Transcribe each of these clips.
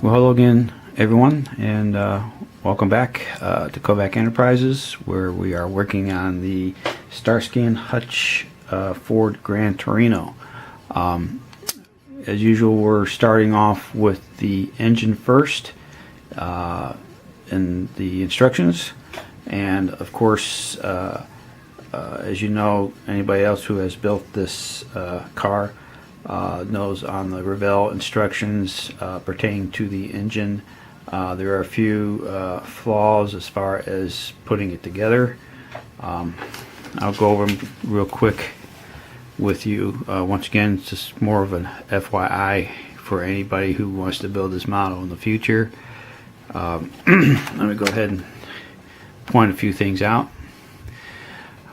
Well, hello again, everyone, and welcome back to Kovac Enterprises, where we are working on the Starsky and Hutch Ford Grand Torino. As usual, we're starting off with the engine first in the instructions, and of course, as you know, anybody else who has built this car knows on the Revell instructions pertaining to the engine, there are a few flaws as far as putting it together. I'll go over them real quick with you. Once again, it's just more of an FYI for anybody who wants to build this model in the future. Let me go ahead and point a few things out.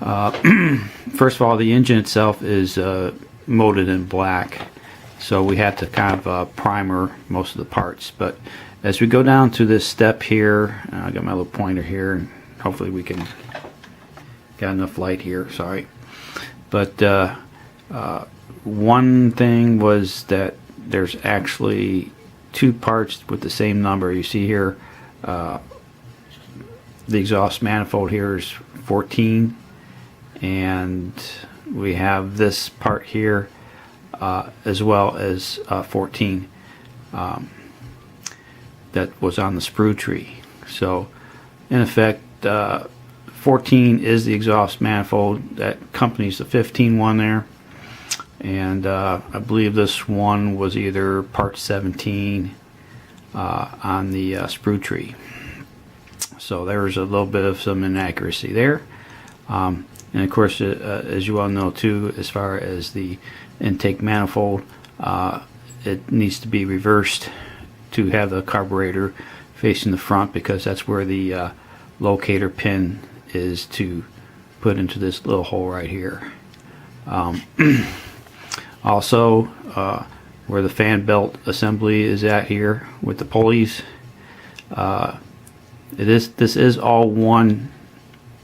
First of all, the engine itself is molded in black, so we had to kind of primer most of the parts. But as we go down to this step here, I got my little pointer here, and hopefully we can got enough light here. Sorry, but one thing was that there's actually two parts with the same number. You see here, the exhaust manifold here is 14, and we have this part here as well as 14 that was on the sprue tree. So in effect, 14 is the exhaust manifold that accompanies the 15 one there, and I believe this one was either part 17 on the sprue tree. So there's a little bit of some inaccuracy there. And of course, as you all know too, as far as the intake manifold, it needs to be reversed to have the carburetor facing the front, because that's where the locator pin is to put into this little hole right here. Also, where the fan belt assembly is at here with the pulleys, this is all one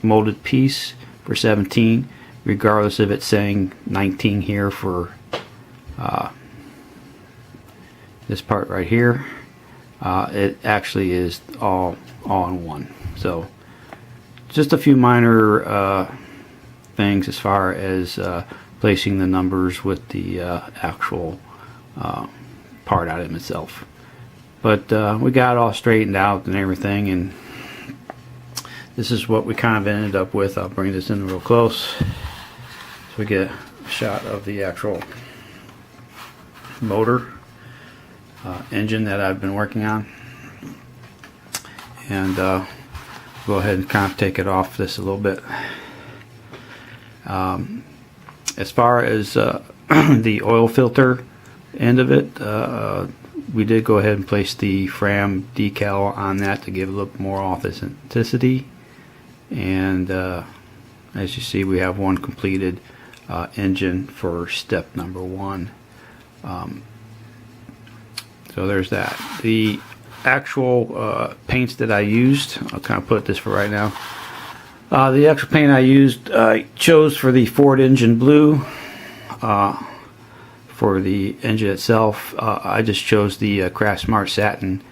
molded piece for 17, regardless of it saying 19 here for this part right here. It actually is all in one. So just a few minor things as far as placing the numbers with the actual part item itself. But we got it all straightened out and everything, and this is what we kind of ended up with. I'll bring this in real close so we get a shot of the actual motor engine that I've been working on. And go ahead and kind of take it off this a little bit. As far as the oil filter end of it, we did go ahead and place the Fram decal on that to give a little more authenticity. And as you see, we have one completed engine for step number one. So there's that. The actual paints that I used, I'll kind of put this for right now. The actual paint I used, I chose for the Ford engine blue. For the engine itself, I just chose the Craft Smart Satin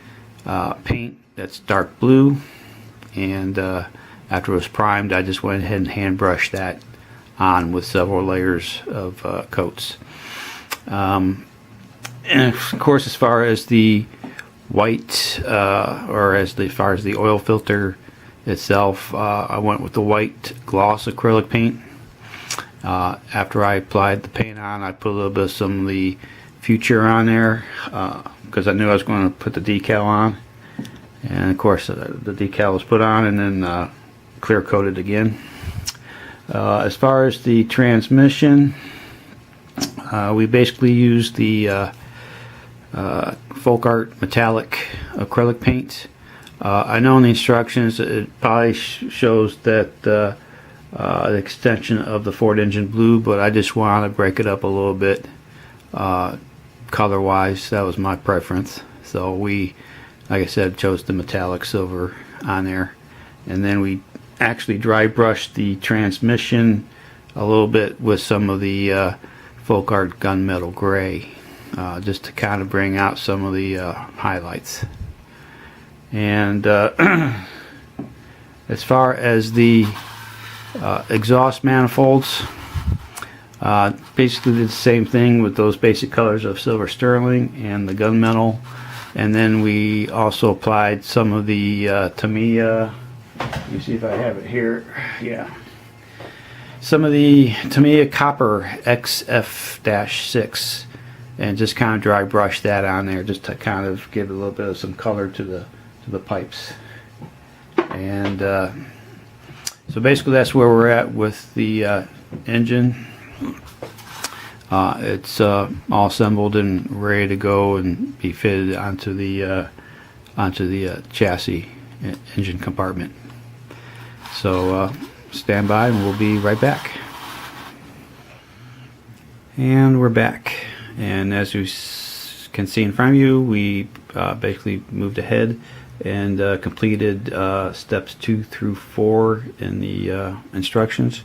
paint that's dark blue, and after it was primed, I just went ahead and hand brushed that on with several layers of coats. And of course, as far as the white, or as far as the oil filter itself, I went with the white gloss acrylic paint. After I applied the paint on, I put a little bit of some of the Future on there, because I knew I was going to put the decal on. And of course, the decal was put on and then clear coated again. As far as the transmission, we basically used the Folk Art metallic acrylic paint. I know in the instructions it probably shows that the extension of the Ford engine blue, but I just want to break it up a little bit color wise. That was my preference, so we, like I said, chose the metallic silver on there. And then we actually dry brushed the transmission a little bit with some of the Folk Art gunmetal gray. just to kind of bring out some of the highlights. And as far as the exhaust manifolds, basically did the same thing with those basic colors of silver sterling and the gunmetal, and then we also applied some of the Tamiya. Let me see if I have it here. Yeah, some of the Tamiya copper XF-6, and just kind of dry brush that on there just to kind of give a little bit of some color to the pipes. And so basically that's where we're at with the engine. It's all assembled and ready to go and be fitted onto the chassis engine compartment. So stand by and we'll be right back. And we're back, and as you can see in front of you, we basically moved ahead and completed steps 2 through 4 in the instructions,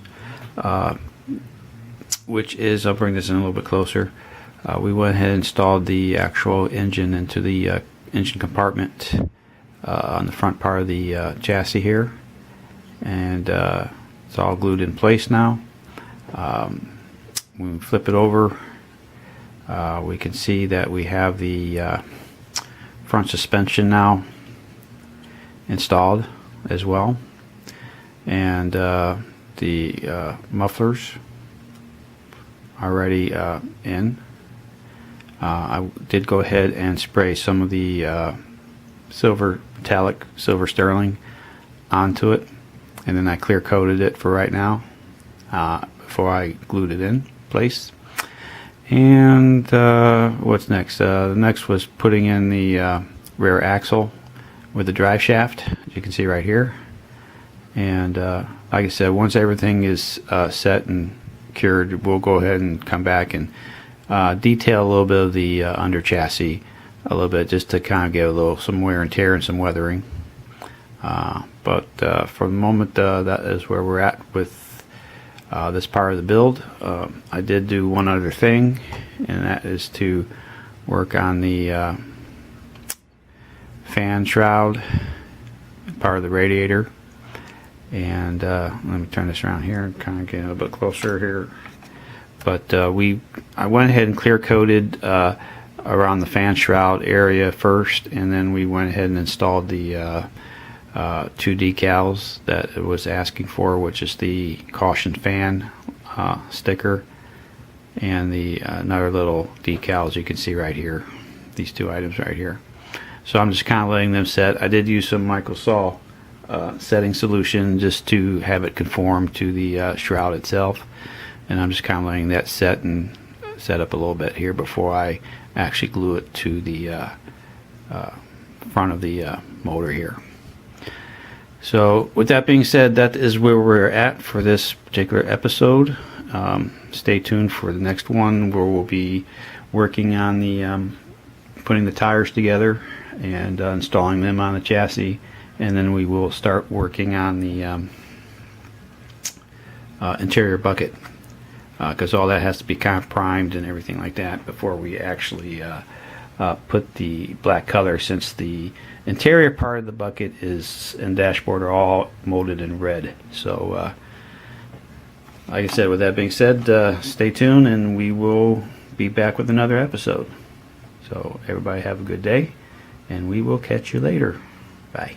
which is, I'll bring this in a little bit closer. We went ahead and installed the actual engine into the engine compartment on the front part of the chassis here, and it's all glued in place now. When we flip it over, we can see that we have the front suspension now installed as well, and the mufflers already in. I did go ahead and spray some of the silver metallic silver sterling onto it, and then I clear coated it for right now before I glued it in place. And what's next? The next was putting in the rear axle with the drive shaft, as you can see right here. And like I said, once everything is set and cured, we'll go ahead and come back and detail a little bit of the under chassis a little bit, just to kind of get some wear and tear and some weathering. But for the moment, that is where we're at with this part of the build. I did do one other thing, and that is to work on the fan shroud, part of the radiator. And let me turn this around here and kind of get a little bit closer here. But I went ahead and clear coated around the fan shroud area first, and then we went ahead and installed the 2 decals that it was asking for, which is the caution fan sticker and the another little decal, as you can see right here, these 2 items right here. So I'm just kind of letting them set. I did use some Michael Saul setting solution just to have it conform to the shroud itself, and I'm just kind of letting that set and set up a little bit here before I actually glue it to the front of the motor here. So with that being said, that is where we're at for this particular episode. Stay tuned for the next one, where we'll be working on the putting the tires together and installing them on the chassis, and then we will start working on the interior bucket, because all that has to be kind of primed and everything like that before we actually put the black color, since the interior part of the bucket is and dashboard are all molded in red. So like I said, with that being said, stay tuned and we will be back with another episode. So everybody have a good day, and we will catch you later. Bye.